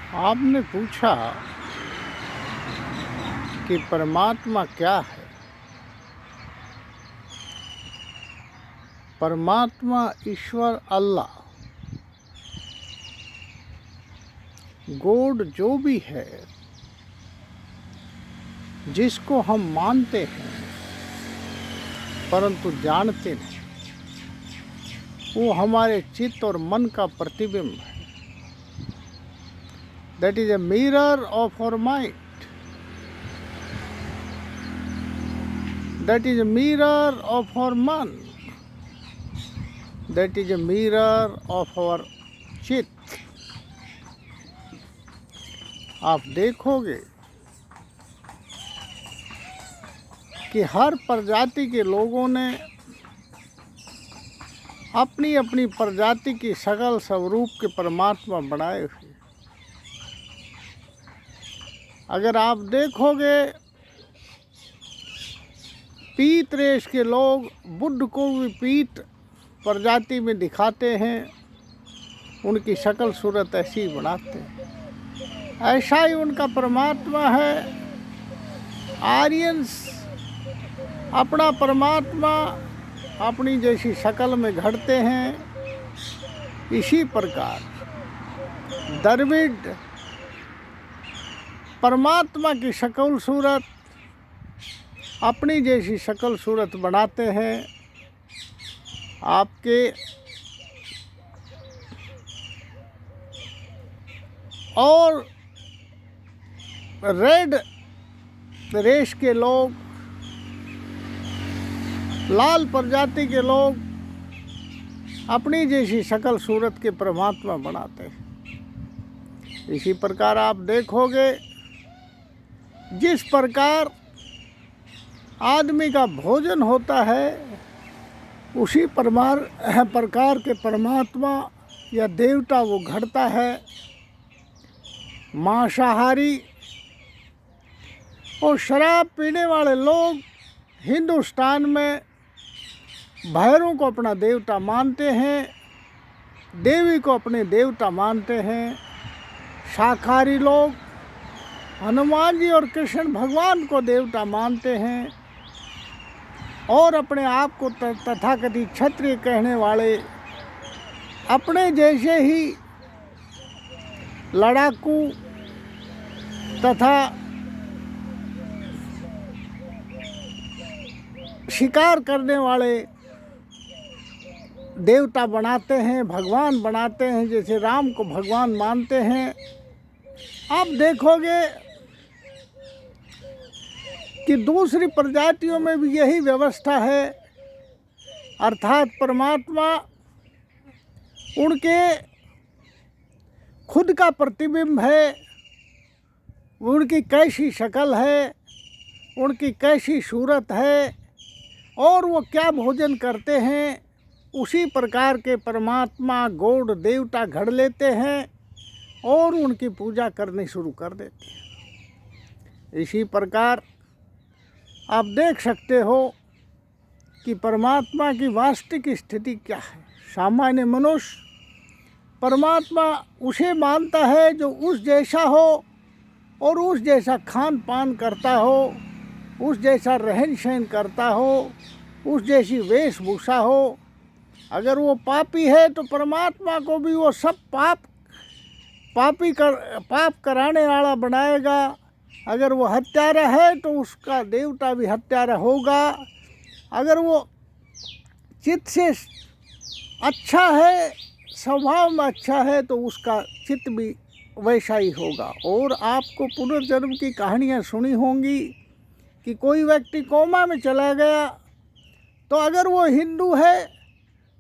आपने पूछा कि परमात्मा क्या है। परमात्मा ईश्वर अल्लाह गॉड जो भी है जिसको हम मानते हैं परंतु जानते नहीं, वो हमारे चित्त और मन का प्रतिबिंब है। That is a mirror of our mind, that is a mirror of our man, that is a mirror of our chitta. आप देखोगे कि हर प्रजाति के लोगों ने अपनी अपनी प्रजाति की सकल स्वरूप के परमात्मा बनाए हुए। अगर आप देखोगे पीत रेश के लोग बुद्ध को भी पीत प्रजाति में दिखाते हैं, उनकी शक्ल सूरत ऐसी ही बनाते हैं। ऐसा ही उनका परमात्मा है। आर्यंस अपना परमात्मा अपनी जैसी शक्ल में घड़ते हैं। इसी प्रकार द्रविड़ परमात्मा की शक्ल सूरत अपनी जैसी शक्ल सूरत बनाते हैं। आपके और रेड रेश के लोग, लाल प्रजाति के लोग अपनी जैसी शक्ल सूरत के परमात्मा बनाते हैं। इसी प्रकार आप देखोगे जिस प्रकार आदमी का भोजन होता है उसी प्रकार के परमात्मा या देवता वो घड़ता है। मांसाहारी और शराब पीने वाले लोग हिंदुस्तान में भैरों को अपना देवता मानते हैं, देवी को अपने देवता मानते हैं। शाकाहारी लोग हनुमान जी और कृष्ण भगवान को देवता मानते हैं और अपने आप को तथाकथित क्षत्रिय कहने वाले अपने जैसे ही लड़ाकू तथा शिकार करने वाले देवता बनाते हैं, भगवान बनाते हैं। जैसे राम को भगवान मानते हैं। आप देखोगे कि दूसरी प्रजातियों में भी यही व्यवस्था है, अर्थात परमात्मा उनके खुद का प्रतिबिंब है। उनकी कैसी शक्ल है, उनकी कैसी सूरत है और वो क्या भोजन करते हैं, उसी प्रकार के परमात्मा गॉड देवता घड़ लेते हैं और उनकी पूजा करनी शुरू कर देते हैं। इसी प्रकार आप देख सकते हो कि परमात्मा की वास्तविक स्थिति क्या है। सामान्य मनुष्य परमात्मा उसे मानता है जो उस जैसा हो और उस जैसा खान पान करता हो, उस जैसा रहन सहन करता हो, उस जैसी वेशभूषा हो। अगर वो पापी है तो परमात्मा को भी वो सब पाप कराने वाला बनाएगा। अगर वो हत्यारा है तो उसका देवता भी हत्यारा होगा। अगर वो चित्त से अच्छा है, स्वभाव में अच्छा है, तो उसका चित्त भी वैसा ही होगा। और आपको पुनर्जन्म की कहानियाँ सुनी होंगी कि कोई व्यक्ति कोमा में चला गया तो अगर वो हिंदू है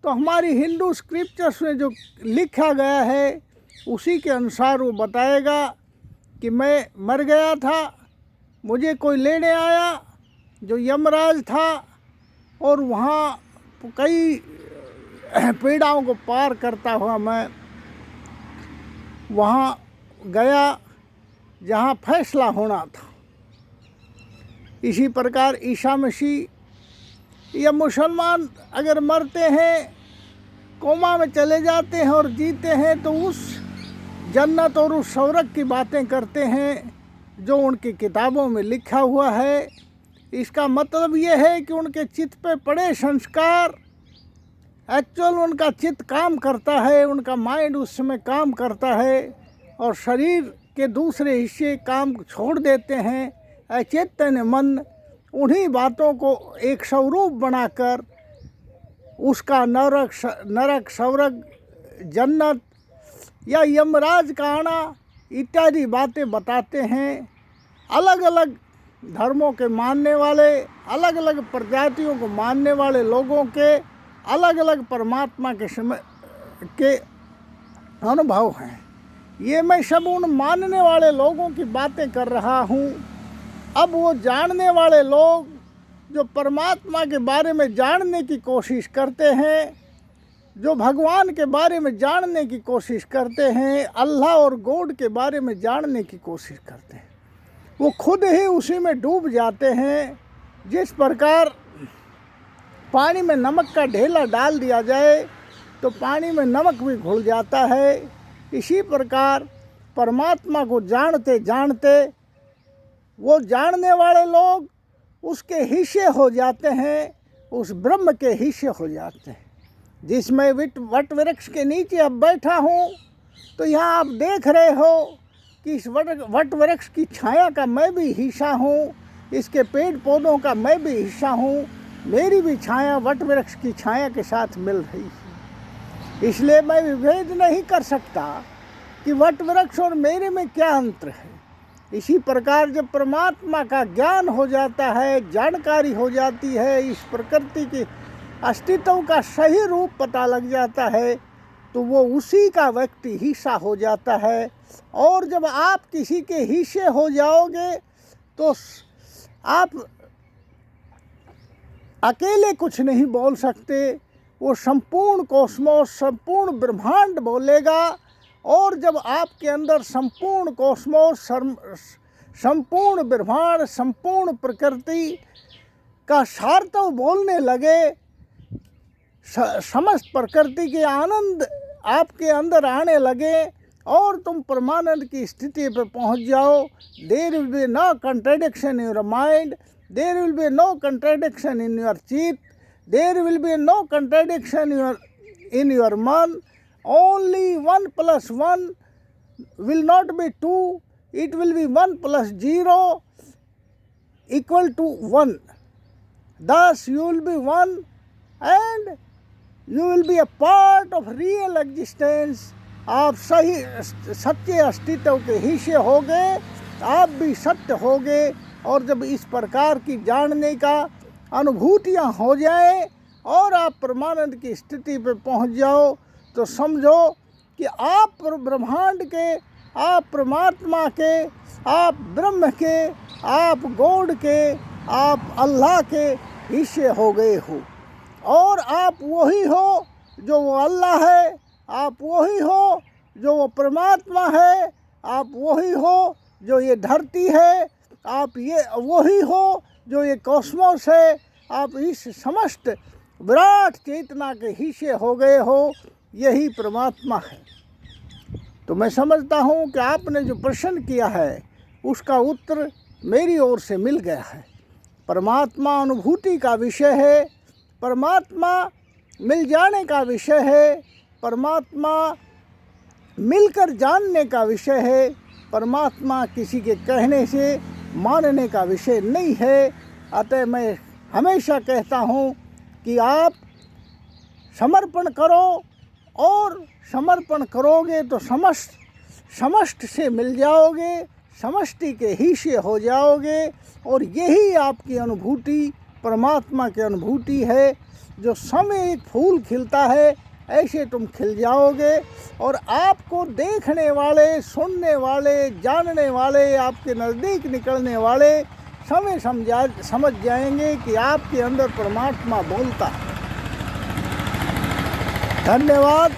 तो हमारी हिंदू स्क्रिप्चर्स में जो लिखा गया है उसी के अनुसार वो बताएगा कि मैं मर गया था, मुझे कोई लेने आया जो यमराज था और वहाँ कई पीड़ाओं को पार करता हुआ मैं वहाँ गया जहाँ फैसला होना था। इसी प्रकार ईसा मसीह या मुसलमान अगर मरते हैं, कोमा में चले जाते हैं और जीते हैं, तो उस जन्नत और उस स्वर्ग की बातें करते हैं जो उनकी किताबों में लिखा हुआ है। इसका मतलब ये है कि उनके चित्त पे पड़े संस्कार, एक्चुअल उनका चित्त काम करता है, उनका माइंड उस समय काम करता है और शरीर के दूसरे हिस्से काम छोड़ देते हैं। अचेतन मन उन्हीं बातों को एक स्वरूप बनाकर उसका नरक स्वर्ग, जन्नत या यमराज का आना इत्यादि बातें बताते हैं। अलग अलग धर्मों के मानने वाले, अलग अलग प्रजातियों को मानने वाले लोगों के अलग अलग परमात्मा के समय के अनुभव हैं। ये मैं सब उन मानने वाले लोगों की बातें कर रहा हूँ। अब वो जानने वाले लोग जो परमात्मा के बारे में जानने की कोशिश करते हैं, जो भगवान के बारे में जानने की कोशिश करते हैं, अल्लाह और गॉड के बारे में जानने की कोशिश करते हैं, वो खुद ही उसी में डूब जाते हैं। जिस प्रकार पानी में नमक का ढेला डाल दिया जाए तो पानी में नमक भी घुल जाता है, इसी प्रकार परमात्मा को जानते जानते वो जानने वाले लोग उसके हिस्से हो जाते हैं, उस ब्रह्म के हिस्से हो जाते हैं। जिसमें वट वृक्ष के नीचे अब बैठा हूँ तो यहाँ आप देख रहे हो कि इस वट वृक्ष की छाया का मैं भी हिस्सा हूँ, इसके पेड़ पौधों का मैं भी हिस्सा हूँ। मेरी भी छाया वट वृक्ष की छाया के साथ मिल रही है। इसलिए मैं विभेद नहीं कर सकता कि वट वृक्ष और मेरे में क्या अंतर है। इसी प्रकार जब परमात्मा का ज्ञान हो जाता है, जानकारी हो जाती है, इस प्रकृति के अस्तित्व का सही रूप पता लग जाता है, तो वो उसी का व्यक्ति हिस्सा हो जाता है। और जब आप किसी के हिस्से हो जाओगे तो आप अकेले कुछ नहीं बोल सकते, वो संपूर्ण कॉस्मोस, संपूर्ण ब्रह्मांड बोलेगा। और जब आपके अंदर संपूर्ण कॉस्मोस, संपूर्ण ब्रह्मांड, संपूर्ण प्रकृति का सार्थव बोलने लगे, समस्त प्रकृति के आनंद आपके अंदर आने लगे और तुम परमानंद की स्थिति पर पहुंच जाओ, there will be no contradiction in your mind, there will be no contradiction in your chitta, there will be no contradiction in your man. Only 1 + 1 will not be 2, it will be 1 + 0 = 1. Thus you will be one and you will be a part of real existence. आप सही सच्चे अस्तित्व के हिस्से होगे, आप भी सत्य होगे। और जब इस प्रकार की जानने का अनुभूतियाँ हो जाए और आप परमानंद की स्थिति पर पहुँच जाओ तो समझो कि आप ब्रह्मांड के, आप परमात्मा के, आप ब्रह्म के, आप गॉड के, आप अल्लाह के हिस्से हो गए हो। और आप वही हो जो वो अल्लाह है, आप वही हो जो वो परमात्मा है, आप वही हो जो ये धरती है, आप ये वही हो जो ये कॉस्मोस है। आप इस समस्त विराट चेतना के हिस्से हो गए हो, यही परमात्मा है। तो मैं समझता हूँ कि आपने जो प्रश्न किया है उसका उत्तर मेरी ओर से मिल गया है। परमात्मा अनुभूति का विषय है, परमात्मा मिल जाने का विषय है, परमात्मा मिलकर जानने का विषय है, परमात्मा किसी के कहने से मानने का विषय नहीं है। अतः मैं हमेशा कहता हूँ कि आप समर्पण करो, और समर्पण करोगे तो समस्त से मिल जाओगे, समष्टि के हिस्से हो जाओगे। और यही आपकी अनुभूति परमात्मा की अनुभूति है। जो समय एक फूल खिलता है ऐसे तुम खिल जाओगे, और आपको देखने वाले, सुनने वाले, जानने वाले, आपके नज़दीक निकलने वाले समझ जाएंगे कि आपके अंदर परमात्मा बोलता है। धन्यवाद।